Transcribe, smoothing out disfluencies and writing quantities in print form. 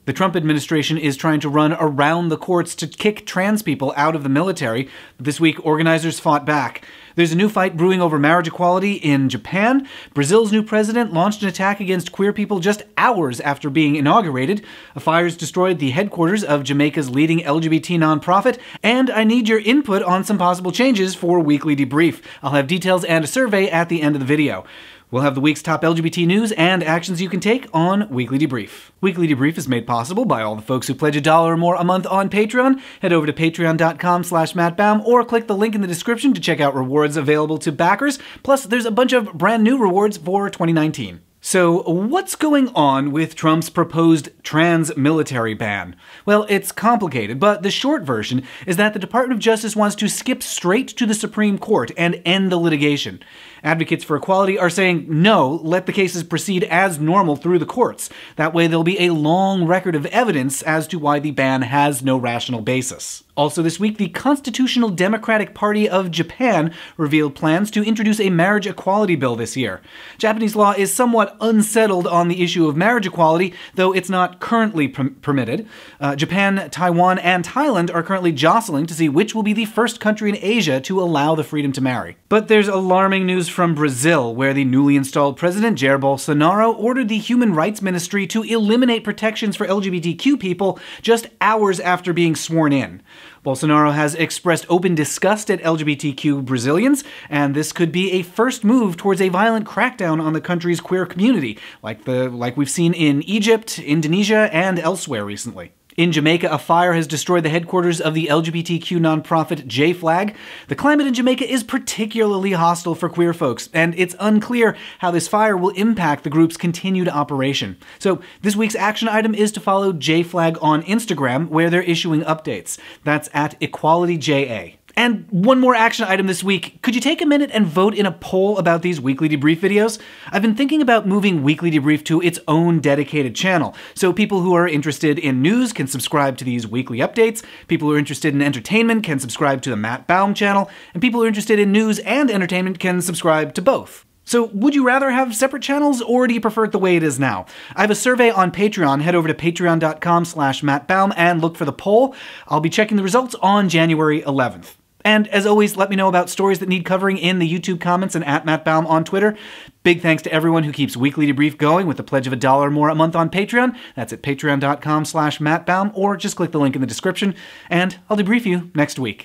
The Trump administration is trying to run around the courts to kick trans people out of the military. This week, organizers fought back. There's a new fight brewing over marriage equality in Japan. Brazil's new president launched an attack against queer people just hours after being inaugurated. A fire's destroyed the headquarters of Jamaica's leading LGBT nonprofit. And I need your input on some possible changes for Weekly Debrief. I'll have details and a survey at the end of the video. We'll have the week's top LGBT news and actions you can take on Weekly Debrief. Weekly Debrief is made possible by all the folks who pledge $1 or more a month on Patreon. Head over to patreon.com/mattbaum or click the link in the description to check out rewards available to backers. Plus, there's a bunch of brand new rewards for 2019. So, what's going on with Trump's proposed trans military ban? Well, it's complicated, but the short version is that the Department of Justice wants to skip straight to the Supreme Court and end the litigation. Advocates for equality are saying, no, let the cases proceed as normal through the courts. That way there'll be a long record of evidence as to why the ban has no rational basis. Also this week, the Constitutional Democratic Party of Japan revealed plans to introduce a marriage equality bill this year. Japanese law is somewhat unsettled on the issue of marriage equality, though it's not currently permitted. Japan, Taiwan, and Thailand are currently jostling to see which will be the first country in Asia to allow the freedom to marry. But there's alarming news from Brazil, where the newly installed president, Jair Bolsonaro, ordered the Human Rights Ministry to eliminate protections for LGBTQ people just hours after being sworn in. Bolsonaro has expressed open disgust at LGBTQ Brazilians, and this could be a first move towards a violent crackdown on the country's queer community, like we've seen in Egypt, Indonesia, and elsewhere recently. In Jamaica, a fire has destroyed the headquarters of the LGBTQ nonprofit J-Flag. The climate in Jamaica is particularly hostile for queer folks, and it's unclear how this fire will impact the group's continued operation. So this week's action item is to follow J-Flag on Instagram, where they're issuing updates. That's at EqualityJA. And one more action item this week. Could you take a minute and vote in a poll about these Weekly Debrief videos? I've been thinking about moving Weekly Debrief to its own dedicated channel, so people who are interested in news can subscribe to these weekly updates, people who are interested in entertainment can subscribe to the Matt Baum channel, and people who are interested in news and entertainment can subscribe to both. So would you rather have separate channels, or do you prefer it the way it is now? I have a survey on Patreon. Head over to patreon.com/mattbaum and look for the poll. I'll be checking the results on January 11th. And as always, let me know about stories that need covering in the YouTube comments and at Matt Baum on Twitter. Big thanks to everyone who keeps Weekly Debrief going with a pledge of $1 or more a month on Patreon. That's at patreon.com/mattbaum, or just click the link in the description, and I'll debrief you next week.